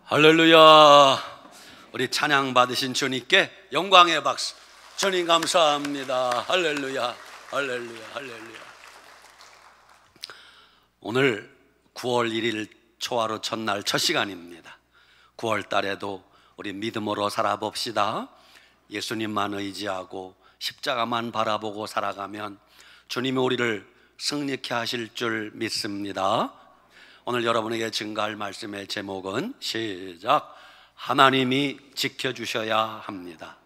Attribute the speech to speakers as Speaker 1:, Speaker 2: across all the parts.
Speaker 1: 할렐루야. 우리 찬양 받으신 주님께 영광의 박수. 주님 감사합니다. 할렐루야, 할렐루야, 할렐루야. 오늘 9월 1일 초하루 첫날 첫 시간입니다. 9월 달에도 우리 믿음으로 살아봅시다. 예수님만 의지하고 십자가만 바라보고 살아가면 주님이 우리를 승리케 하실 줄 믿습니다. 오늘 여러분에게 증거할 말씀의 제목은 시작, 하나님이 지켜주셔야 합니다.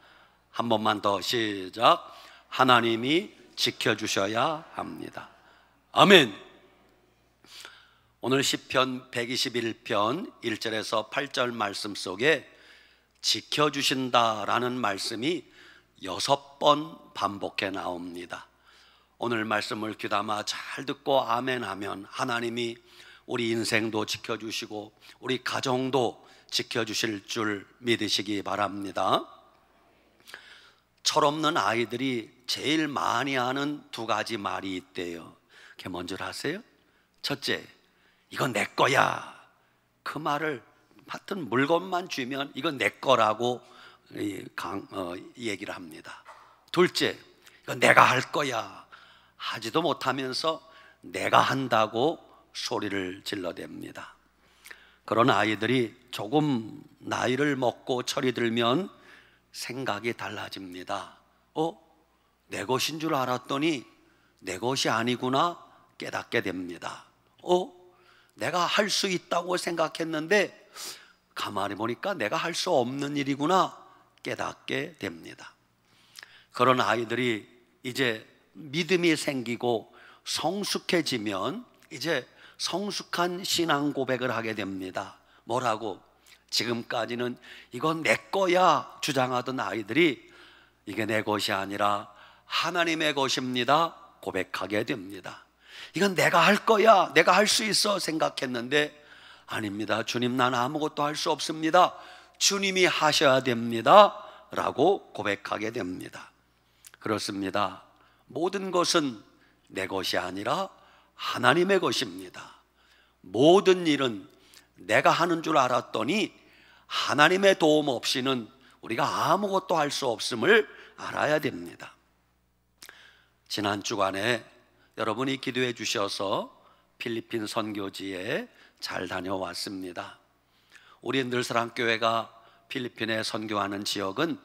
Speaker 1: 한 번만 더 시작, 하나님이 지켜주셔야 합니다. 아멘. 오늘 시편 121편 1절에서 8절 말씀 속에 지켜주신다라는 말씀이 6번 반복해 나옵니다. 오늘 말씀을 귀담아 잘 듣고 아멘 하면 하나님이 우리 인생도 지켜주시고 우리 가정도 지켜주실 줄 믿으시기 바랍니다. 철없는 아이들이 제일 많이 하는 두 가지 말이 있대요. 그게 뭔지 아세요? 첫째, 이건 내 거야. 그 말을 하여튼 물건만 주면 이건 내 거라고 얘기를 합니다. 둘째, 이건 내가 할 거야. 하지도 못하면서 내가 한다고 소리를 질러댑니다. 그런 아이들이 조금 나이를 먹고 철이 들면 생각이 달라집니다. 내 것인 줄 알았더니 내 것이 아니구나 깨닫게 됩니다. 내가 할 수 있다고 생각했는데 가만히 보니까 내가 할 수 없는 일이구나 깨닫게 됩니다. 그런 아이들이 이제 믿음이 생기고 성숙해지면 이제 성숙한 신앙 고백을 하게 됩니다. 뭐라고? 지금까지는 이건 내 거야 주장하던 아이들이 이게 내 것이 아니라 하나님의 것입니다 고백하게 됩니다. 이건 내가 할 거야, 내가 할 수 있어 생각했는데 아닙니다. 주님, 난 아무것도 할 수 없습니다. 주님이 하셔야 됩니다 라고 고백하게 됩니다. 그렇습니다. 모든 것은 내 것이 아니라 하나님의 것입니다. 모든 일은 내가 하는 줄 알았더니 하나님의 도움 없이는 우리가 아무것도 할 수 없음을 알아야 됩니다. 지난 주간에 여러분이 기도해 주셔서 필리핀 선교지에 잘 다녀왔습니다. 우리 늘사랑교회가 필리핀에 선교하는 지역은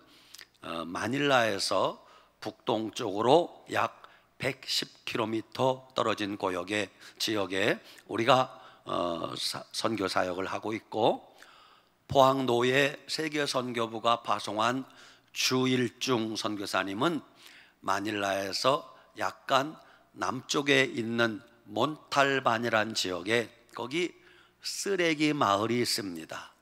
Speaker 1: 마닐라에서 북동쪽으로 약 110km 떨어진 지역에 우리가 선교 사역을 하고 있고, 포항노예 세계선교부가 파송한 주일중 선교사님은 마닐라에서 약간 남쪽에 있는 몬탈반이라는 지역에 거기 쓰레기 마을이 있습니다.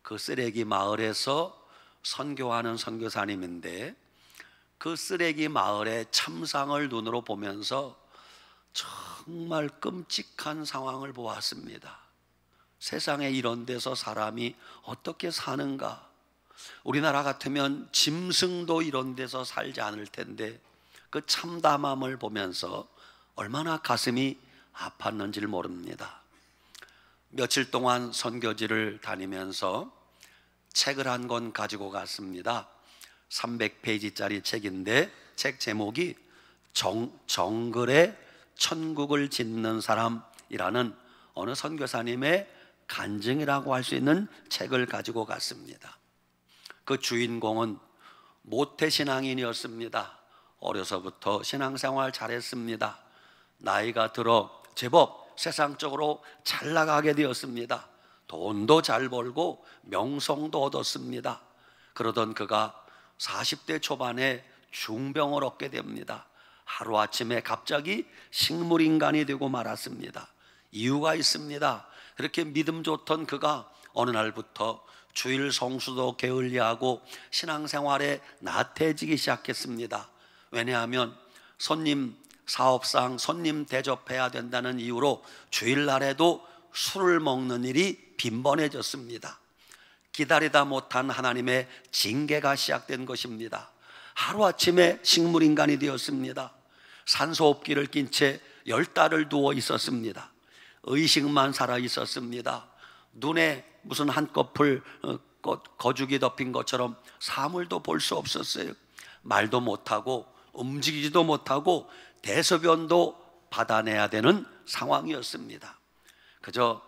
Speaker 1: 그 쓰레기 마을에서 선교하는 선교사님인데 그 쓰레기 마을의 참상을 눈으로 보면서 정말 끔찍한 상황을 보았습니다. 세상에 이런 데서 사람이 어떻게 사는가? 우리나라 같으면 짐승도 이런 데서 살지 않을 텐데 그 참담함을 보면서 얼마나 가슴이 아팠는지를 모릅니다. 며칠 동안 선교지를 다니면서 책을 한 권 가지고 갔습니다. 300페이지짜리 책인데 책 제목이 정글에 천국을 짓는 사람이라는 어느 선교사님의 간증이라고 할 수 있는 책을 가지고 갔습니다. 그 주인공은 모태신앙인이었습니다. 어려서부터 신앙생활 잘했습니다. 나이가 들어 제법 세상적으로 잘 나가게 되었습니다. 돈도 잘 벌고 명성도 얻었습니다. 그러던 그가 40대 초반에 중병을 얻게 됩니다. 하루아침에 갑자기 식물인간이 되고 말았습니다. 이유가 있습니다. 그렇게 믿음 좋던 그가 어느 날부터 주일 성수도 게을리하고 신앙생활에 나태해지기 시작했습니다. 왜냐하면 사업상 손님 대접해야 된다는 이유로 주일날에도 술을 먹는 일이 빈번해졌습니다. 기다리다 못한 하나님의 징계가 시작된 것입니다. 하루아침에 식물인간이 되었습니다. 산소호흡기를 낀 채 10달을 누워 있었습니다. 의식만 살아 있었습니다. 눈에 무슨 한꺼풀 거죽이 덮인 것처럼 사물도 볼 수 없었어요. 말도 못하고 움직이지도 못하고 대소변도 받아내야 되는 상황이었습니다. 그저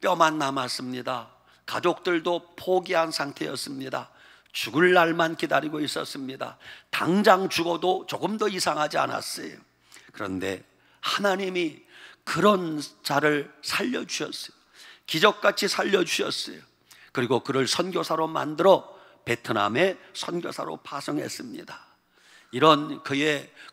Speaker 1: 뼈만 남았습니다. 가족들도 포기한 상태였습니다. 죽을 날만 기다리고 있었습니다. 당장 죽어도 조금 더 이상하지 않았어요. 그런데 하나님이 그런 자를 살려주셨어요. 기적같이 살려주셨어요. 그리고 그를 선교사로 만들어 베트남에 선교사로 파송했습니다. 이런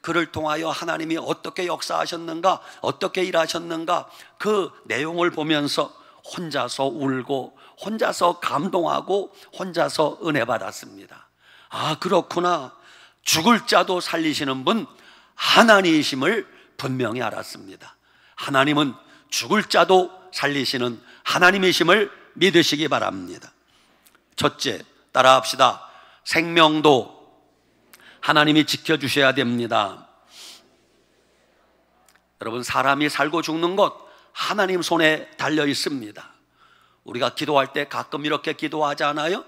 Speaker 1: 그를 통하여 하나님이 어떻게 역사하셨는가, 어떻게 일하셨는가, 그 내용을 보면서 혼자서 울고 혼자서 감동하고 혼자서 은혜 받았습니다. 아, 그렇구나. 죽을 자도 살리시는 분 하나님이심을 분명히 알았습니다. 하나님은 죽을 자도 살리시는 하나님이심을 믿으시기 바랍니다. 첫째, 따라합시다. 생명도 하나님이 지켜주셔야 됩니다. 여러분, 사람이 살고 죽는 것 하나님 손에 달려 있습니다. 우리가 기도할 때 가끔 이렇게 기도하지 않아요?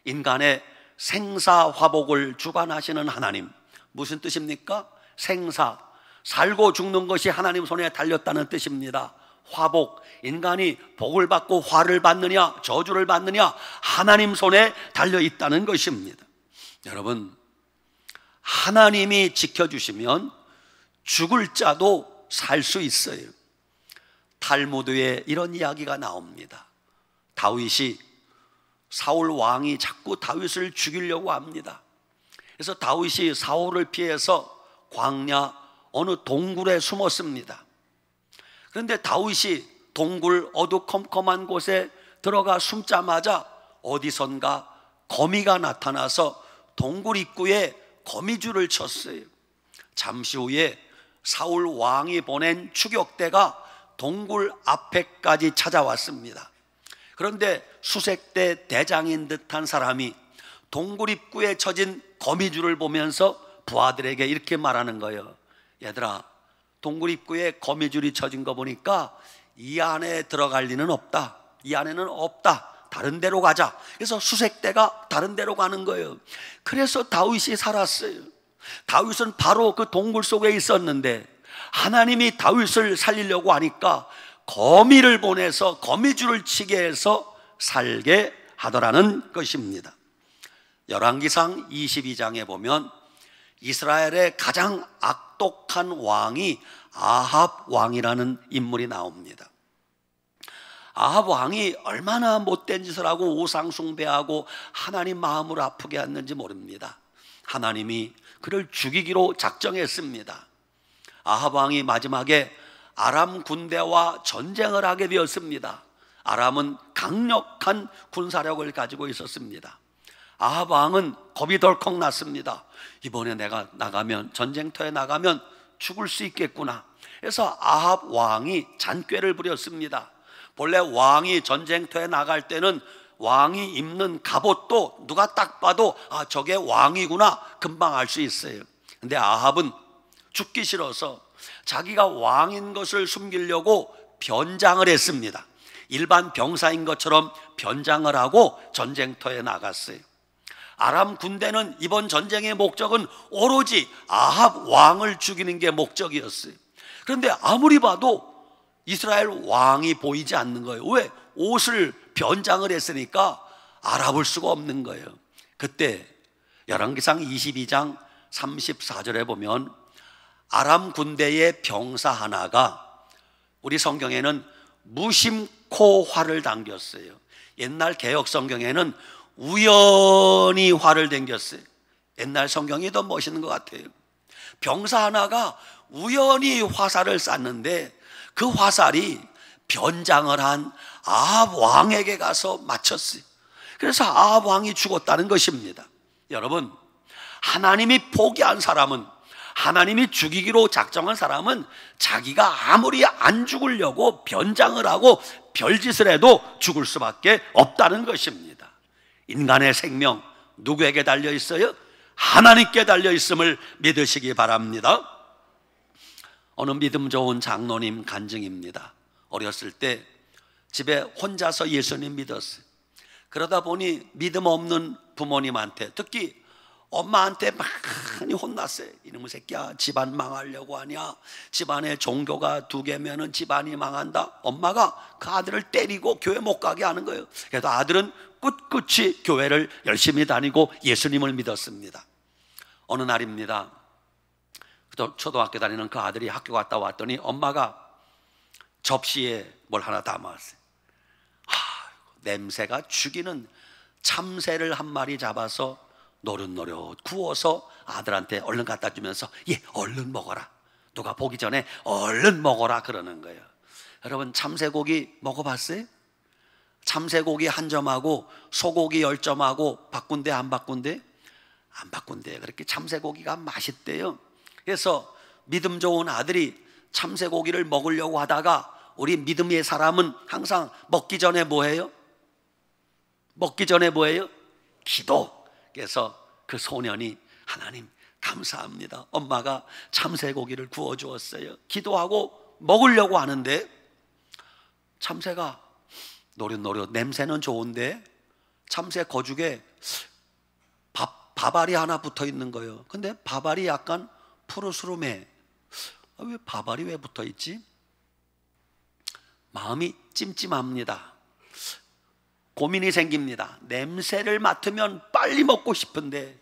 Speaker 1: 인간의 생사화복을 주관하시는 하나님. 무슨 뜻입니까? 생사, 살고 죽는 것이 하나님 손에 달렸다는 뜻입니다. 화복, 인간이 복을 받고 화를 받느냐 저주를 받느냐 하나님 손에 달려있다는 것입니다. 여러분, 하나님이 지켜주시면 죽을 자도 살 수 있어요. 탈무드에 이런 이야기가 나옵니다. 다윗이, 사울 왕이 자꾸 다윗을 죽이려고 합니다. 그래서 다윗이 사울을 피해서 광야 어느 동굴에 숨었습니다. 그런데 다윗이 동굴 어두컴컴한 곳에 들어가 숨자마자 어디선가 거미가 나타나서 동굴 입구에 거미줄을 쳤어요. 잠시 후에 사울 왕이 보낸 추격대가 동굴 앞에까지 찾아왔습니다. 그런데 수색대 대장인 듯한 사람이 동굴 입구에 쳐진 거미줄을 보면서 부하들에게 이렇게 말하는 거예요. 얘들아, 동굴 입구에 거미줄이 쳐진 거 보니까 이 안에 들어갈 리는 없다. 이 안에는 없다. 다른 데로 가자. 그래서 수색대가 다른 데로 가는 거예요. 그래서 다윗이 살았어요. 다윗은 바로 그 동굴 속에 있었는데 하나님이 다윗을 살리려고 하니까 거미를 보내서 거미줄을 치게 해서 살게 하더라는 것입니다. 열왕기상 22장에 보면 이스라엘의 가장 악독한 왕이 아합 왕이라는 인물이 나옵니다. 아합 왕이 얼마나 못된 짓을 하고 우상 숭배하고 하나님 마음을 아프게 했는지 모릅니다. 하나님이 그를 죽이기로 작정했습니다. 아합 왕이 마지막에 아람 군대와 전쟁을 하게 되었습니다. 아람은 강력한 군사력을 가지고 있었습니다. 아합 왕은 겁이 덜컥 났습니다. 이번에 내가 나가면, 전쟁터에 나가면 죽을 수 있겠구나. 그래서 아합 왕이 잔꾀를 부렸습니다. 본래 왕이 전쟁터에 나갈 때는 왕이 입는 갑옷도 누가 딱 봐도 아, 저게 왕이구나 금방 알 수 있어요. 근데 아합은 죽기 싫어서 자기가 왕인 것을 숨기려고 변장을 했습니다. 일반 병사인 것처럼 변장을 하고 전쟁터에 나갔어요. 아람 군대는 이번 전쟁의 목적은 오로지 아합 왕을 죽이는 게 목적이었어요. 그런데 아무리 봐도 이스라엘 왕이 보이지 않는 거예요. 왜? 옷을 변장을 했으니까 알아볼 수가 없는 거예요. 그때 열왕기상 22장 34절에 보면 아람 군대의 병사 하나가, 우리 성경에는 무심코 활을 당겼어요. 옛날 개역 성경에는 우연히 활을 당겼어요. 옛날 성경이 더 멋있는 것 같아요. 병사 하나가 우연히 화살을 쐈는데 그 화살이 변장을 한 아합 왕에게 가서 맞췄어요. 그래서 아합 왕이 죽었다는 것입니다. 여러분, 하나님이 포기한 사람은, 하나님이 죽이기로 작정한 사람은 자기가 아무리 안 죽으려고 변장을 하고 별짓을 해도 죽을 수밖에 없다는 것입니다. 인간의 생명 누구에게 달려 있어요? 하나님께 달려 있음을 믿으시기 바랍니다. 어느 믿음 좋은 장로님 간증입니다. 어렸을 때 집에 혼자서 예수님 믿었어요. 그러다 보니 믿음 없는 부모님한테, 특히 엄마한테 많이 혼났어요. 이놈의 새끼야, 집안 망하려고 하냐? 집안에 종교가 2개면은 집안이 망한다. 엄마가 그 아들을 때리고 교회 못 가게 하는 거예요. 그래도 아들은 꿋꿋이 교회를 열심히 다니고 예수님을 믿었습니다. 어느 날입니다. 초등학교 다니는 그 아들이 학교 갔다 왔더니 엄마가 접시에 뭘 하나 담았어요. 냄새가 죽이는 참새를 한 마리 잡아서 노릇노릇 구워서 아들한테 얼른 갖다 주면서, 예, 얼른 먹어라, 누가 보기 전에 얼른 먹어라 그러는 거예요. 여러분, 참새고기 먹어봤어요? 참새고기 한 점하고 소고기 10점하고 바꾼대 안 바꾼대? 안 바꾼대. 그렇게 참새고기가 맛있대요. 그래서 믿음 좋은 아들이 참새고기를 먹으려고 하다가, 우리 믿음의 사람은 항상 먹기 전에 뭐 해요? 먹기 전에 뭐 해요? 기도. 그래서 그 소년이, 하나님 감사합니다, 엄마가 참새고기를 구워주었어요. 기도하고 먹으려고 하는데 참새가 노릇노릇, 냄새는 좋은데 참새 거죽에 밥알이 하나 붙어 있는 거예요. 근데 밥알이 약간 푸르스름해. 왜 밥알이 왜 붙어 있지? 마음이 찜찜합니다. 고민이 생깁니다. 냄새를 맡으면 빨리 먹고 싶은데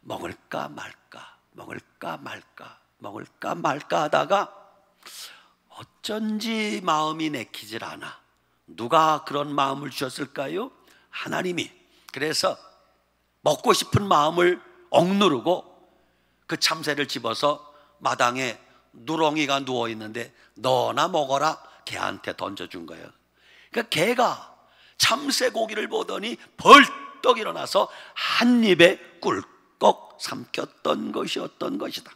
Speaker 1: 먹을까 말까, 먹을까 말까, 먹을까 말까 하다가 어쩐지 마음이 내키질 않아. 누가 그런 마음을 주셨을까요? 하나님이. 그래서 먹고 싶은 마음을 억누르고 그 참새를 집어서 마당에 누렁이가 누워있는데 너나 먹어라, 개한테 던져준 거예요. 그러니까 개가 참새고기를 보더니 벌떡 일어나서 한 입에 꿀꺽 삼켰던 것이었던 것이다.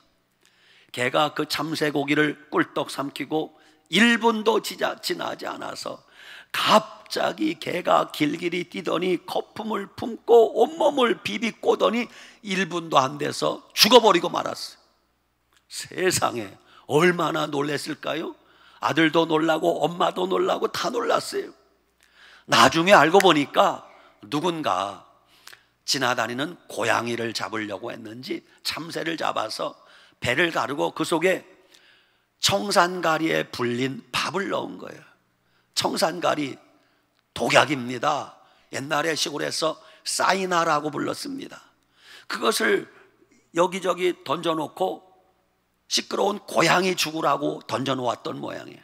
Speaker 1: 개가 그 참새고기를 꿀떡 삼키고 1분도 지나지 않아서 갑자기 개가 길길이 뛰더니 거품을 품고 온몸을 비비꼬더니 1분도 안 돼서 죽어버리고 말았어요. 세상에 얼마나 놀랐을까요? 아들도 놀라고 엄마도 놀라고 다 놀랐어요. 나중에 알고 보니까 누군가 지나다니는 고양이를 잡으려고 했는지 참새를 잡아서 배를 가르고 그 속에 청산가리에 불린 밥을 넣은 거예요. 청산가리 독약입니다. 옛날에 시골에서 사이나라고 불렀습니다. 그것을 여기저기 던져놓고 시끄러운 고양이 죽으라고 던져놓았던 모양이에요.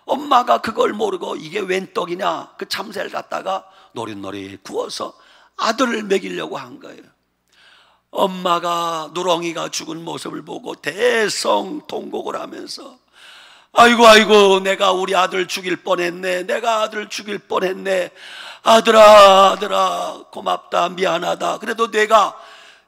Speaker 1: 엄마가 그걸 모르고 이게 웬 떡이냐, 그 참새를 갖다가 노릇노릇 구워서 아들을 먹이려고 한 거예요. 엄마가 누렁이가 죽은 모습을 보고 대성통곡을 하면서, 아이고 아이고, 내가 우리 아들 죽일 뻔했네, 내가 아들 죽일 뻔했네. 아들아 고맙다, 미안하다. 그래도 내가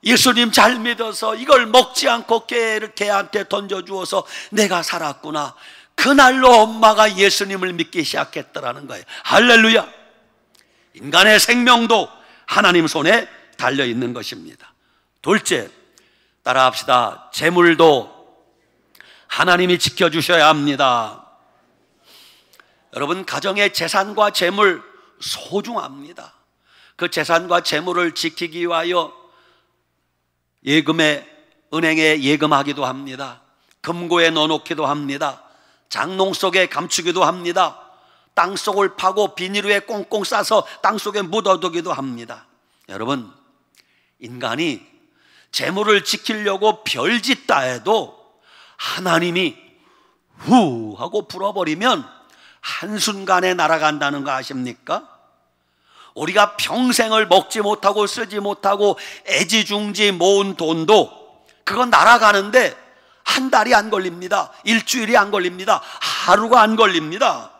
Speaker 1: 예수님 잘 믿어서 이걸 먹지 않고 개한테 던져주어서 내가 살았구나. 그날로 엄마가 예수님을 믿기 시작했더라는 거예요. 할렐루야. 인간의 생명도 하나님 손에 달려있는 것입니다. 둘째, 따라합시다. 재물도 하나님이 지켜주셔야 합니다. 여러분, 가정의 재산과 재물 소중합니다. 그 재산과 재물을 지키기 위하여 은행에 예금하기도 합니다. 금고에 넣어놓기도 합니다. 장롱 속에 감추기도 합니다. 땅속을 파고 비닐에 꽁꽁 싸서 땅속에 묻어두기도 합니다. 여러분, 인간이 재물을 지키려고 별짓 다 해도 하나님이 후 하고 불어버리면 한순간에 날아간다는 거 아십니까? 우리가 평생을 먹지 못하고 쓰지 못하고 애지중지 모은 돈도 그건 날아가는데 한 달이 안 걸립니다. 일주일이 안 걸립니다. 하루가 안 걸립니다.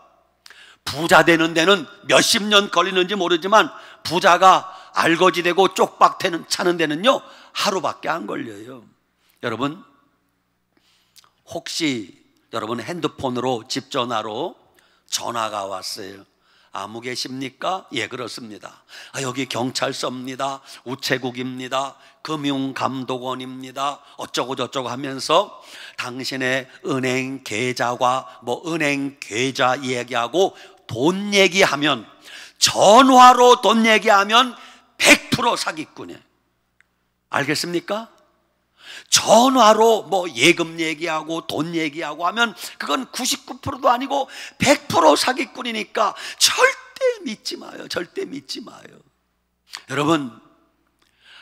Speaker 1: 부자 되는 데는 몇십 년 걸리는지 모르지만 부자가 알거지되고 쪽박 차는 데는요 하루밖에 안 걸려요. 여러분, 혹시 여러분 핸드폰으로 집 전화로 전화가 왔어요. 아무 계십니까? 예, 그렇습니다. 여기 경찰서입니다. 우체국입니다. 금융감독원입니다. 어쩌고 저쩌고 하면서 당신의 은행 계좌와 은행 계좌 얘기하고 돈 얘기하면, 전화로 돈 얘기하면 100% 사기꾼이에요. 알겠습니까? 전화로 뭐 예금 얘기하고 돈 얘기하고 하면 그건 99%도 아니고 100% 사기꾼이니까 절대 믿지 마요. 절대 믿지 마요. 여러분,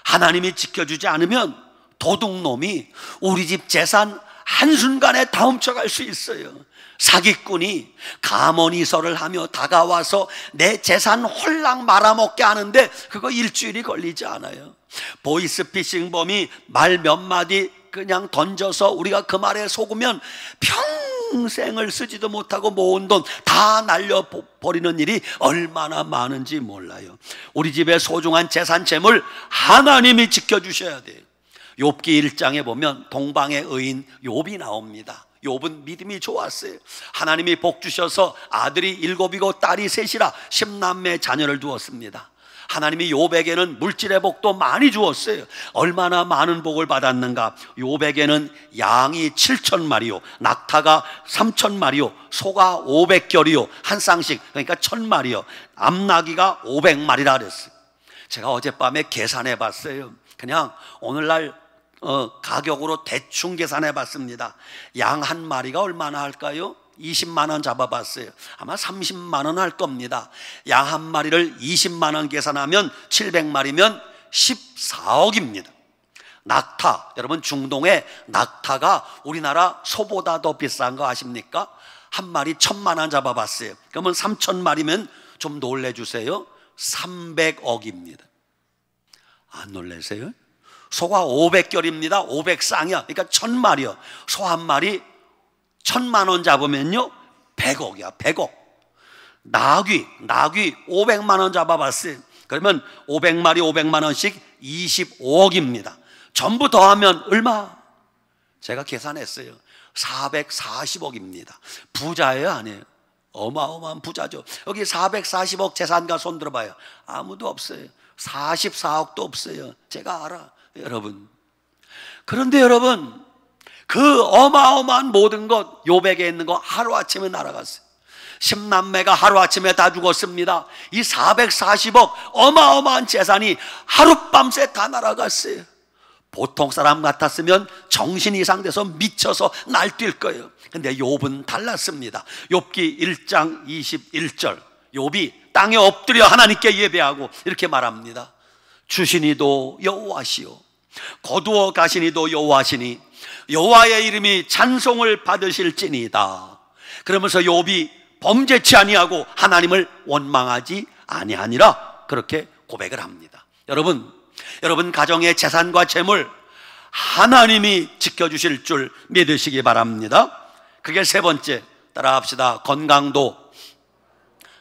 Speaker 1: 하나님이 지켜주지 않으면 도둑놈이 우리 집 재산 한순간에 다 훔쳐갈 수 있어요. 사기꾼이 가모니설을 하며 다가와서 내 재산 홀랑 말아먹게 하는데 그거 일주일이 걸리지 않아요. 보이스피싱범이 말 몇 마디 그냥 던져서 우리가 그 말에 속으면 평생을 쓰지도 못하고 모은 돈 다 날려버리는 일이 얼마나 많은지 몰라요. 우리 집의 소중한 재산 재물 하나님이 지켜주셔야 돼요. 욥기 1장에 보면 동방의 의인 욥이 나옵니다. 욥은 믿음이 좋았어요. 하나님이 복 주셔서 아들이 7이고 딸이 3이라 10남매 자녀를 두었습니다. 하나님이 욥에게는 물질의 복도 많이 주었어요. 얼마나 많은 복을 받았는가. 욥에게는 양이 7,000마리요, 낙타가 3,000마리요, 소가 500결이요, 한 쌍씩, 그러니까 1,000마리요, 암나귀가 500마리라 그랬어요. 제가 어젯밤에 계산해 봤어요. 그냥 오늘날 가격으로 대충 계산해 봤습니다. 양 한 마리가 얼마나 할까요? 20만 원 잡아봤어요. 아마 30만 원 할 겁니다. 양 한 마리를 20만 원 계산하면 700마리면 14억입니다. 낙타, 여러분 중동에 낙타가 우리나라 소보다 더 비싼 거 아십니까? 한 마리 1,000만 원 잡아봤어요. 그러면 3,000마리면 좀 놀래주세요. 300억입니다. 안 놀라세요? 소가 500결입니다. 500쌍이야. 그러니까 1,000마리요. 소 한 마리 1,000만 원 잡으면요 100억이야. 100억. 나귀 500만 원 잡아봤어요. 그러면 500마리 500만 원씩 25억입니다. 전부 더하면 얼마? 제가 계산했어요. 440억입니다. 부자예요, 아니에요? 어마어마한 부자죠. 여기 440억 재산가 손 들어봐요. 아무도 없어요. 44억도 없어요. 제가 알아, 여러분. 그런데 여러분, 그 어마어마한 모든 것, 욥에게 있는 거 하루아침에 날아갔어요. 10남매가 하루아침에 다 죽었습니다. 이 440억 어마어마한 재산이 하룻밤새 다 날아갔어요. 보통 사람 같았으면 정신 이상돼서 미쳐서 날뛸 거예요. 근데 욥은 달랐습니다. 욥기 1장 21절, 욥이 땅에 엎드려 하나님께 예배하고 이렇게 말합니다. 주시니도 여호와시오, 거두어 가시니도 여호와시니 여호와의 이름이 찬송을 받으실지니이다. 그러면서 욥이 범죄치 아니하고 하나님을 원망하지 아니하니라, 그렇게 고백을 합니다. 여러분 가정의 재산과 재물 하나님이 지켜주실 줄 믿으시기 바랍니다. 그게 세 번째, 따라합시다. 건강도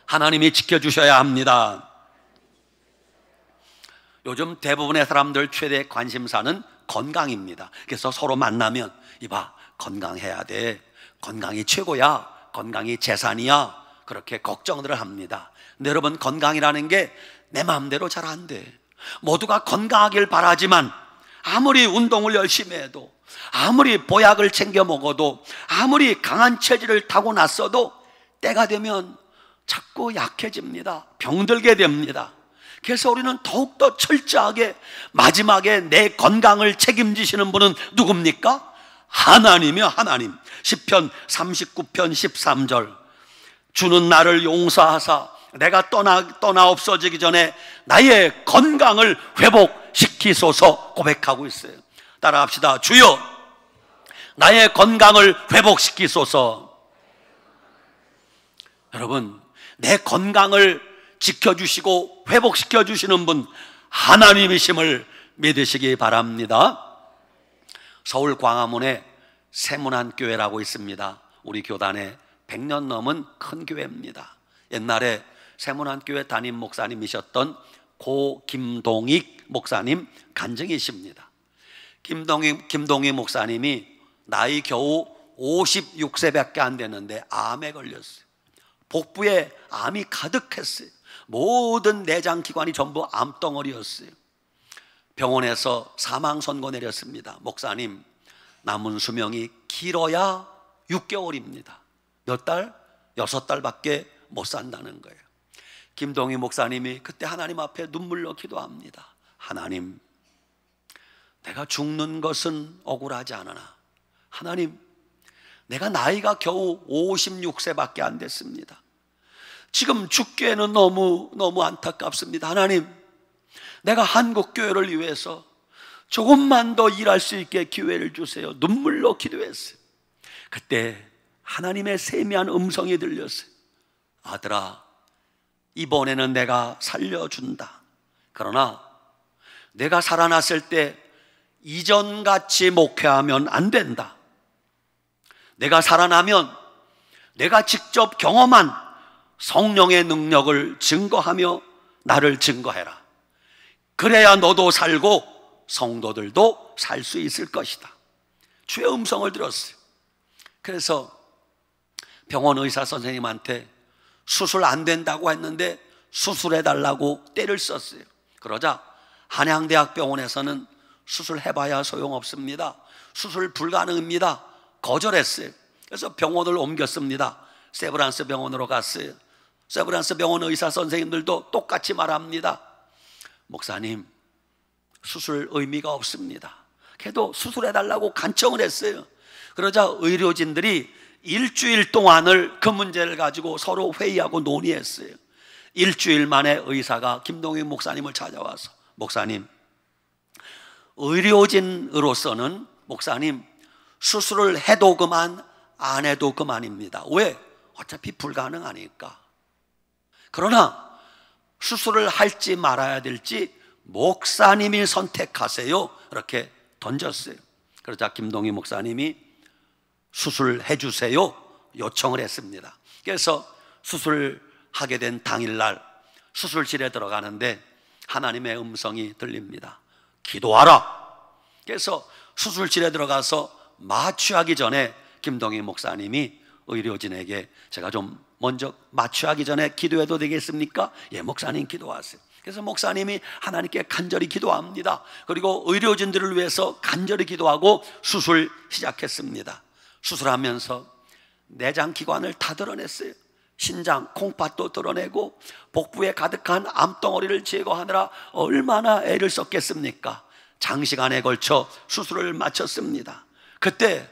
Speaker 1: 하나님이 지켜주셔야 합니다. 요즘 대부분의 사람들 최대 관심사는 건강입니다. 그래서 서로 만나면 이봐, 건강해야 돼, 건강이 최고야, 건강이 재산이야, 그렇게 걱정들을 합니다. 근데 여러분, 건강이라는 게 내 마음대로 잘 안 돼. 모두가 건강하길 바라지만 아무리 운동을 열심히 해도, 아무리 보약을 챙겨 먹어도, 아무리 강한 체질을 타고났어도 때가 되면 자꾸 약해집니다. 병들게 됩니다. 그래서 우리는 더욱더 철저하게 마지막에 내 건강을 책임지시는 분은 누굽니까? 하나님이요, 하나님. 시편 39편 13절, 주는 나를 용서하사 내가 떠나 없어지기 전에 나의 건강을 회복시키소서 고백하고 있어요. 따라합시다. 주여, 나의 건강을 회복시키소서. 여러분, 내 건강을 지켜주시고 회복시켜주시는 분 하나님이심을 믿으시기 바랍니다. 서울 광화문에 세문안교회라고 있습니다. 우리 교단에 100년 넘은 큰 교회입니다. 옛날에 세문안교회 담임 목사님이셨던 고 김동익 목사님 간증이십니다. 김동익 목사님이 나이 겨우 56세밖에 안 됐는데 암에 걸렸어요. 복부에 암이 가득했어요. 모든 내장기관이 전부 암덩어리였어요. 병원에서 사망 선고 내렸습니다. 목사님, 남은 수명이 길어야 6개월입니다. 몇 달? 6달밖에 못 산다는 거예요. 김동희 목사님이 그때 하나님 앞에 눈물로 기도합니다. 하나님, 내가 죽는 것은 억울하지 않으나 하나님, 내가 나이가 겨우 56세밖에 안 됐습니다. 지금 죽기에는 너무 안타깝습니다. 하나님, 내가 한국교회를 위해서 조금만 더 일할 수 있게 기회를 주세요. 눈물로 기도했어요. 그때 하나님의 세미한 음성이 들렸어요. 아들아, 이번에는 내가 살려준다. 그러나 내가 살아났을 때 이전같이 목회하면 안 된다. 내가 살아나면 내가 직접 경험한 성령의 능력을 증거하며 나를 증거해라. 그래야 너도 살고 성도들도 살 수 있을 것이다. 주의 음성을 들었어요. 그래서 병원 의사 선생님한테 수술 안 된다고 했는데 수술해달라고 때를 썼어요. 그러자 한양대학병원에서는 수술해봐야 소용없습니다. 수술 불가능입니다. 거절했어요. 그래서 병원을 옮겼습니다. 세브란스 병원으로 갔어요. 세브란스 병원 의사 선생님들도 똑같이 말합니다. 목사님, 수술 의미가 없습니다. 그래도 수술해달라고 간청을 했어요. 그러자 의료진들이 일주일 동안을 그 문제를 가지고 서로 회의하고 논의했어요. 일주일 만에 의사가 김동희 목사님을 찾아와서, 목사님, 의료진으로서는 목사님, 수술을 해도 그만 안 해도 그만입니다. 왜? 어차피 불가능하니까. 그러나 수술을 할지 말아야 될지 목사님이 선택하세요. 이렇게 던졌어요. 그러자 김동희 목사님이 수술해 주세요 요청을 했습니다. 그래서 수술하게 된 당일날 수술실에 들어가는데 하나님의 음성이 들립니다. 기도하라. 그래서 수술실에 들어가서 마취하기 전에 김동희 목사님이 의료진에게 제가 좀 먼저 마취하기 전에 기도해도 되겠습니까? 예, 목사님 기도하세요. 그래서 목사님이 하나님께 간절히 기도합니다. 그리고 의료진들을 위해서 간절히 기도하고 수술 시작했습니다. 수술하면서 내장기관을 다 드러냈어요. 신장, 콩팥도 드러내고 복부에 가득한 암덩어리를 제거하느라 얼마나 애를 썼겠습니까? 장시간에 걸쳐 수술을 마쳤습니다. 그때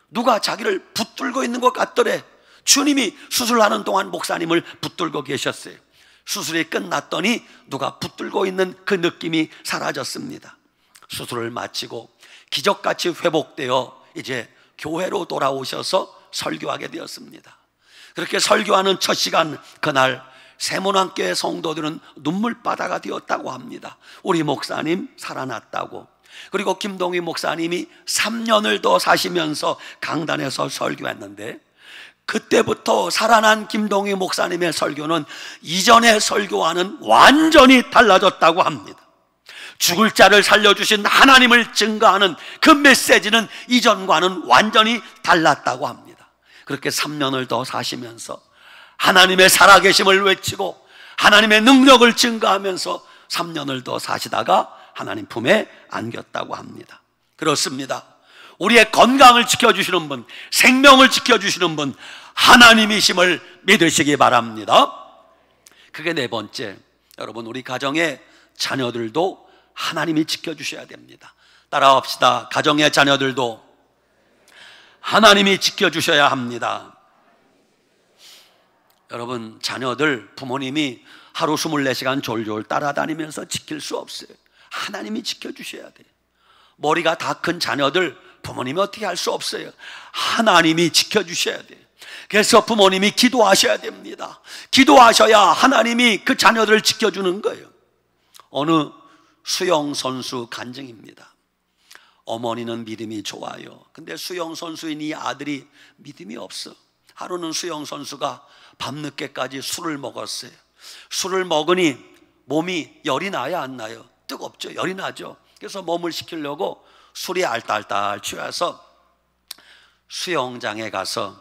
Speaker 1: 누가 자기를 붙들고 있는 것 같더래. 주님이 수술하는 동안 목사님을 붙들고 계셨어요. 수술이 끝났더니 누가 붙들고 있는 그 느낌이 사라졌습니다. 수술을 마치고 기적같이 회복되어 이제 교회로 돌아오셔서 설교하게 되었습니다. 그렇게 설교하는 첫 시간, 그날 세문안교회 성도들은 눈물바다가 되었다고 합니다. 우리 목사님 살아났다고. 그리고 김동희 목사님이 3년을 더 사시면서 강단에서 설교했는데, 그때부터 살아난 김동희 목사님의 설교는 이전의 설교와는 완전히 달라졌다고 합니다. 죽을 자를 살려주신 하나님을 증거하는 그 메시지는 이전과는 완전히 달랐다고 합니다. 그렇게 3년을 더 사시면서 하나님의 살아계심을 외치고 하나님의 능력을 증거하면서 3년을 더 사시다가 하나님 품에 안겼다고 합니다. 그렇습니다. 우리의 건강을 지켜주시는 분, 생명을 지켜주시는 분 하나님이심을 믿으시기 바랍니다. 그게 네 번째, 여러분, 우리 가정의 자녀들도 하나님이 지켜주셔야 됩니다. 따라합시다. 가정의 자녀들도 하나님이 지켜주셔야 합니다. 여러분, 자녀들, 부모님이 하루 24시간 졸졸 따라다니면서 지킬 수 없어요. 하나님이 지켜주셔야 돼요. 머리가 다 큰 자녀들, 부모님이 어떻게 할 수 없어요. 하나님이 지켜주셔야 돼요. 그래서 부모님이 기도하셔야 됩니다. 기도하셔야 하나님이 그 자녀들을 지켜주는 거예요. 어느 수영선수 간증입니다. 어머니는 믿음이 좋아요. 근데 수영선수인 이 아들이 믿음이 없어. 하루는 수영선수가 밤늦게까지 술을 먹었어요. 술을 먹으니 몸이 열이 나야 안 나요? 뜨겁죠. 열이 나죠. 그래서 몸을 식히려고 술이 알딸딸 취해서 수영장에 가서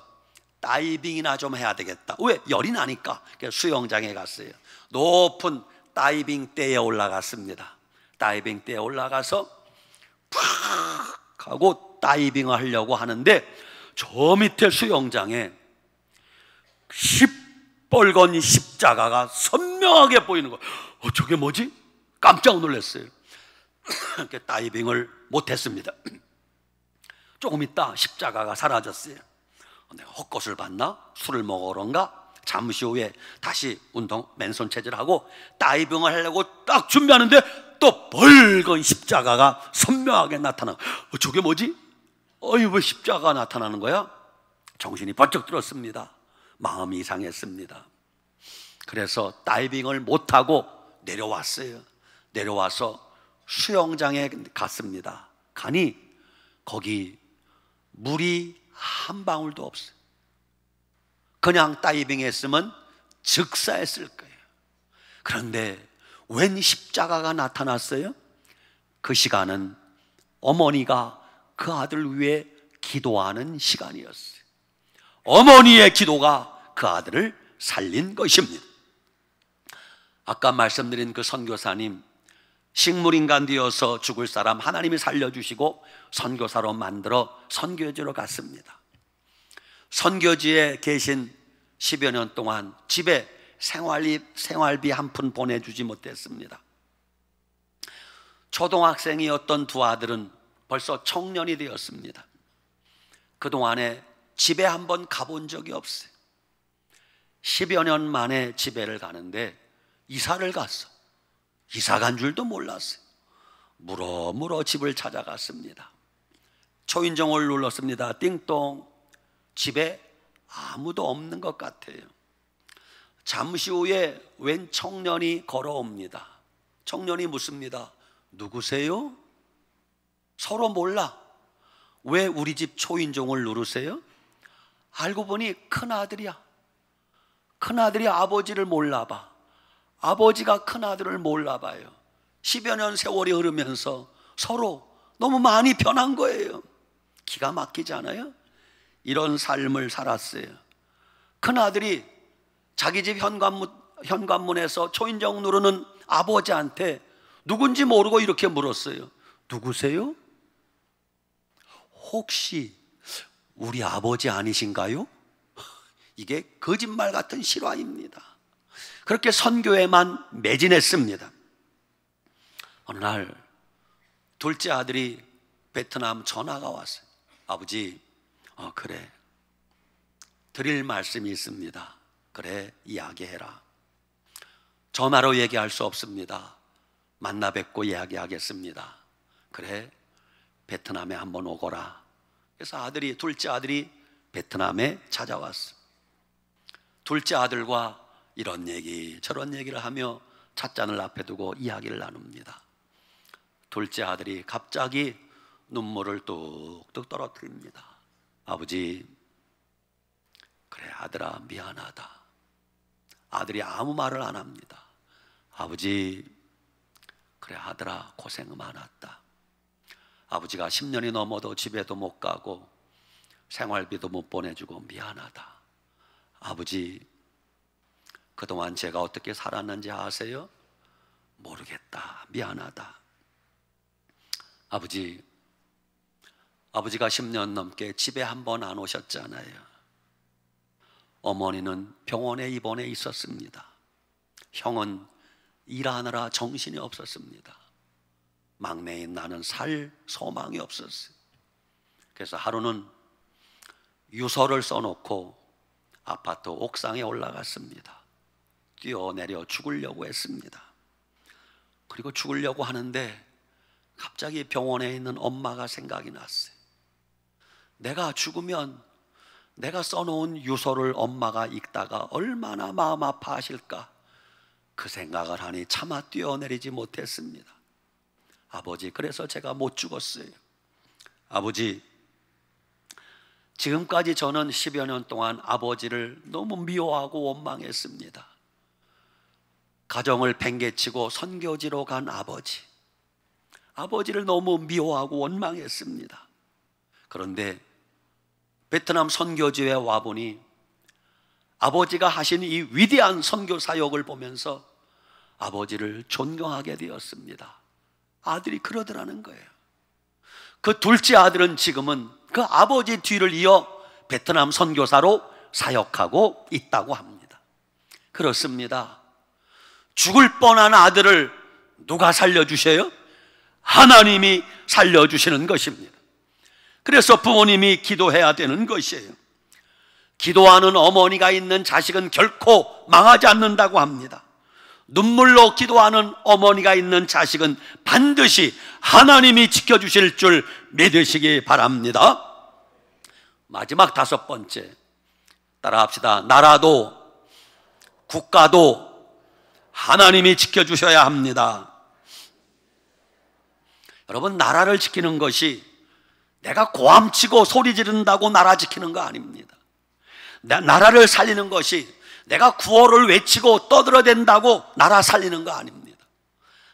Speaker 1: 다이빙이나 좀 해야 되겠다. 왜? 열이 나니까. 그래서 수영장에 갔어요. 높은 다이빙대에 올라갔습니다. 다이빙대에 올라가서 팍 하고 다이빙을 하려고 하는데 저 밑에 수영장에 빨간 십자가가 선명하게 보이는 거예요. 저게 뭐지? 깜짝 놀랐어요. 다이빙을 못했습니다. 조금 있다 십자가가 사라졌어요. 내가 헛것을 봤나? 술을 먹어 그런가? 잠시 후에 다시 맨손 체질하고 다이빙을 하려고 딱 준비하는데 또 빨간 십자가가 선명하게 나타나. 저게 뭐지? 왜 십자가가 나타나는 거야? 정신이 번쩍 들었습니다. 마음이 이상했습니다. 그래서 다이빙을 못하고 내려왔어요. 내려와서 수영장에 갔습니다. 가니 거기 물이 한 방울도 없어요. 그냥 다이빙 했으면 즉사했을 거예요. 그런데 웬 십자가가 나타났어요? 그 시간은 어머니가 그 아들 위해 기도하는 시간이었어요. 어머니의 기도가 그 아들을 살린 것입니다. 아까 말씀드린 그 선교사님, 식물인간 되어서 죽을 사람 하나님이 살려주시고 선교사로 만들어 선교지로 갔습니다. 선교지에 계신 10여 년 동안 집에 생활비 한 푼 보내주지 못했습니다. 초등학생이었던 두 아들은 벌써 청년이 되었습니다. 그동안에 집에 한번 가본 적이 없어요. 10여 년 만에 집에를 가는데 이사를 갔어. 이사 간 줄도 몰랐어요. 물어 집을 찾아갔습니다. 초인종을 눌렀습니다. 띵동. 집에 아무도 없는 것 같아요. 잠시 후에 웬 청년이 걸어옵니다. 청년이 묻습니다. 누구세요? 서로 몰라. 왜 우리 집 초인종을 누르세요? 알고 보니 큰아들이야. 큰아들이 아버지를 몰라봐. 아버지가 큰아들을 몰라봐요. 10여 년 세월이 흐르면서 서로 너무 많이 변한 거예요. 기가 막히지 않아요? 이런 삶을 살았어요. 큰아들이 자기 집 현관문에서 초인종 누르는 아버지한테 누군지 모르고 이렇게 물었어요. 누구세요? 혹시 우리 아버지 아니신가요? 이게 거짓말 같은 실화입니다. 그렇게 선교에만 매진했습니다. 어느 날 둘째 아들이 베트남 전화가 왔어요. 아버지, 그래, 드릴 말씀이 있습니다. 그래, 이야기해라. 전화로 얘기할 수 없습니다. 만나 뵙고 이야기하겠습니다. 그래, 베트남에 한번 오거라. 그래서 둘째 아들이 베트남에 찾아왔어. 둘째 아들과 이런 얘기 저런 얘기를 하며 찻잔을 앞에 두고 이야기를 나눕니다. 둘째 아들이 갑자기 눈물을 뚝뚝 떨어뜨립니다. 아버지, 그래 아들아 미안하다. 아들이 아무 말을 안 합니다. 아버지, 그래 아들아 고생 많았다. 아버지가 10년이 넘어도 집에도 못 가고 생활비도 못 보내주고 미안하다. 아버지, 그동안 제가 어떻게 살았는지 아세요? 모르겠다. 미안하다. 아버지가 10년 넘게 집에 한 번 안 오셨잖아요. 어머니는 병원에 입원해 있었습니다. 형은 일하느라 정신이 없었습니다. 막내인 나는 살 소망이 없었어요. 그래서 하루는 유서를 써놓고 아파트 옥상에 올라갔습니다. 뛰어내려 죽으려고 했습니다. 그리고 죽으려고 하는데 갑자기 병원에 있는 엄마가 생각이 났어요. 내가 죽으면 내가 써놓은 유서를 엄마가 읽다가 얼마나 마음 아파하실까, 그 생각을 하니 차마 뛰어내리지 못했습니다. 아버지, 그래서 제가 못 죽었어요. 아버지, 지금까지 저는 10여 년 동안 아버지를 너무 미워하고 원망했습니다. 가정을 팽개치고 선교지로 간 아버지를 너무 미워하고 원망했습니다. 그런데 베트남 선교지에 와보니 아버지가 하신 이 위대한 선교 사역을 보면서 아버지를 존경하게 되었습니다. 아들이 그러더라는 거예요. 그 둘째 아들은 지금은 그 아버지 뒤를 이어 베트남 선교사로 사역하고 있다고 합니다. 그렇습니다. 죽을 뻔한 아들을 누가 살려주셔요? 하나님이 살려주시는 것입니다. 그래서 부모님이 기도해야 되는 것이에요. 기도하는 어머니가 있는 자식은 결코 망하지 않는다고 합니다. 눈물로 기도하는 어머니가 있는 자식은 반드시 하나님이 지켜주실 줄 믿으시기 바랍니다. 마지막 5번째, 따라합시다. 나라도 국가도 하나님이 지켜주셔야 합니다. 여러분, 나라를 지키는 것이 내가 고함치고 소리 지른다고 나라 지키는 거 아닙니다. 나라를 살리는 것이 내가 구호를 외치고 떠들어댄다고 나라 살리는 거 아닙니다.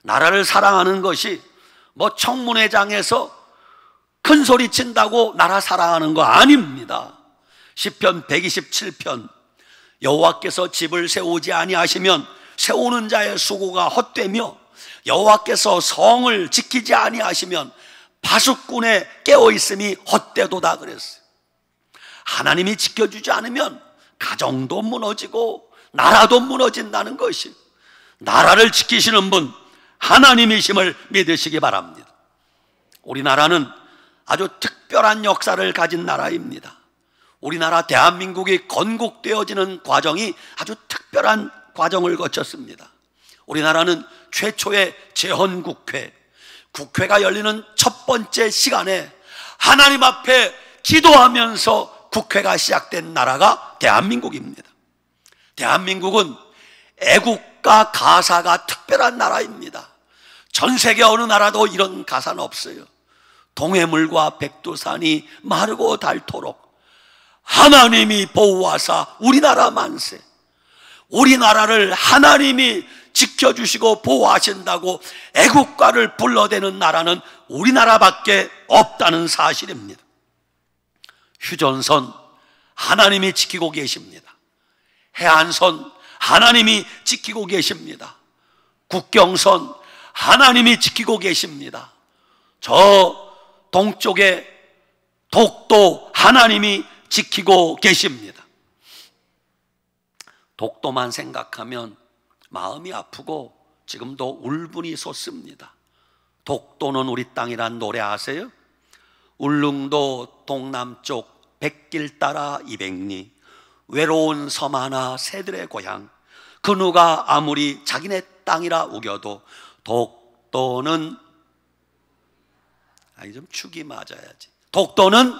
Speaker 1: 나라를 사랑하는 것이 뭐 청문회장에서 큰 소리 친다고 나라 사랑하는 거 아닙니다. 시편 127편, 여호와께서 집을 세우지 아니하시면 세우는 자의 수고가 헛되며 여호와께서 성을 지키지 아니하시면 파수꾼의 깨어있음이 헛되도다 그랬어요. 하나님이 지켜주지 않으면 가정도 무너지고 나라도 무너진다는 것이, 나라를 지키시는 분 하나님이심을 믿으시기 바랍니다. 우리나라는 아주 특별한 역사를 가진 나라입니다. 우리나라 대한민국이 건국되어지는 과정이 아주 특별한 과정을 거쳤습니다. 우리나라는 최초의 제헌국회, 국회가 열리는 첫 번째 시간에 하나님 앞에 기도하면서 국회가 시작된 나라가 대한민국입니다. 대한민국은 애국가 가사가 특별한 나라입니다. 전 세계 어느 나라도 이런 가사는 없어요. 동해물과 백두산이 마르고 닳도록 하나님이 보호하사 우리나라 만세. 우리나라를 하나님이 지켜주시고 보호하신다고 애국가를 불러대는 나라는 우리나라밖에 없다는 사실입니다. 휴전선 하나님이 지키고 계십니다. 해안선 하나님이 지키고 계십니다. 국경선 하나님이 지키고 계십니다. 저 동쪽에 독도 하나님이 지키고 계십니다. 독도만 생각하면 마음이 아프고 지금도 울분이 솟습니다. 독도는 우리 땅이란 노래 아세요? 울릉도 동남쪽 백길 따라 200리 외로운 섬 하나 새들의 고향, 그 누가 아무리 자기네 땅이라 우겨도 독도는, 좀 축이 맞아야지. 독도는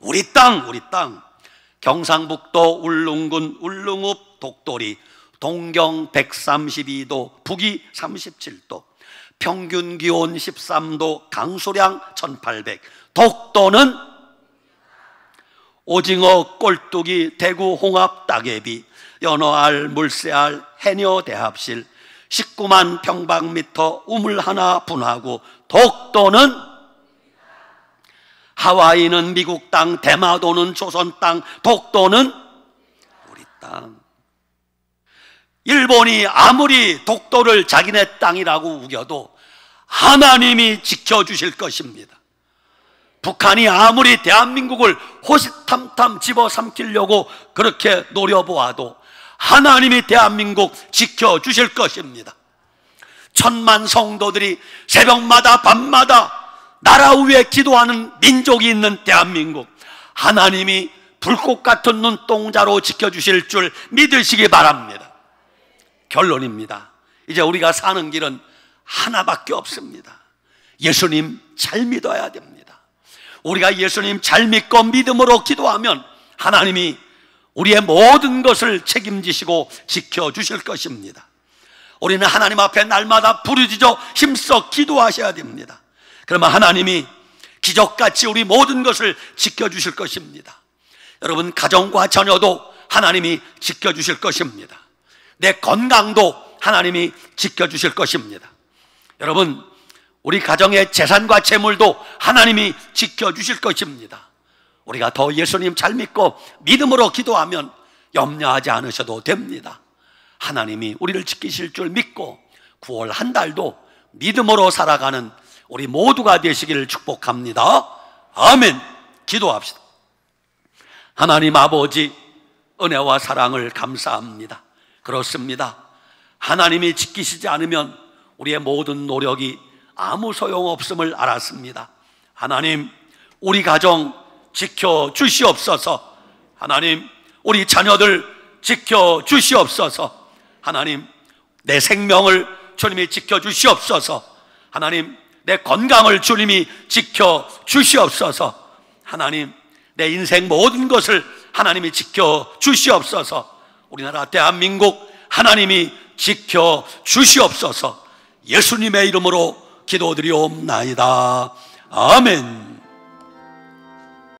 Speaker 1: 우리 땅, 우리 땅. 경상북도 울릉군 울릉읍 독도리 동경 132도, 북위 37도, 평균 기온 13도, 강수량 1800. 독도는 오징어, 꼴뚜기, 대구, 홍합, 따개비, 연어알, 물새알, 해녀, 대합실 19만 평방미터 우물 하나 분하고, 독도는 하와이는 미국 땅, 대마도는 조선 땅, 독도는 우리 땅. 일본이 아무리 독도를 자기네 땅이라고 우겨도 하나님이 지켜주실 것입니다. 북한이 아무리 대한민국을 호시탐탐 집어삼키려고 그렇게 노려보아도 하나님이 대한민국 지켜주실 것입니다. 천만 성도들이 새벽마다 밤마다 나라 위에 기도하는 민족이 있는 대한민국, 하나님이 불꽃 같은 눈동자로 지켜주실 줄 믿으시기 바랍니다. 결론입니다. 이제 우리가 사는 길은 하나밖에 없습니다. 예수님 잘 믿어야 됩니다. 우리가 예수님 잘 믿고 믿음으로 기도하면 하나님이 우리의 모든 것을 책임지시고 지켜주실 것입니다. 우리는 하나님 앞에 날마다 부르짖어 힘써 기도하셔야 됩니다. 그러면 하나님이 기적같이 우리 모든 것을 지켜주실 것입니다. 여러분, 가정과 자녀도 하나님이 지켜주실 것입니다. 내 건강도 하나님이 지켜주실 것입니다. 여러분, 우리 가정의 재산과 재물도 하나님이 지켜주실 것입니다. 우리가 더 예수님 잘 믿고 믿음으로 기도하면 염려하지 않으셔도 됩니다. 하나님이 우리를 지키실 줄 믿고 9월 한 달도 믿음으로 살아가는 우리 모두가 되시기를 축복합니다. 아멘. 기도합시다. 하나님 아버지, 은혜와 사랑을 감사합니다. 그렇습니다. 하나님이 지키시지 않으면 우리의 모든 노력이 아무 소용없음을 알았습니다. 하나님, 우리 가정 지켜주시옵소서. 하나님, 우리 자녀들 지켜주시옵소서. 하나님, 내 생명을 주님이 지켜주시옵소서. 하나님, 내 건강을 주님이 지켜주시옵소서. 하나님, 내 인생 모든 것을 하나님이 지켜주시옵소서. 우리나라 대한민국 하나님이 지켜주시옵소서. 예수님의 이름으로 기도드리옵나이다. 아멘.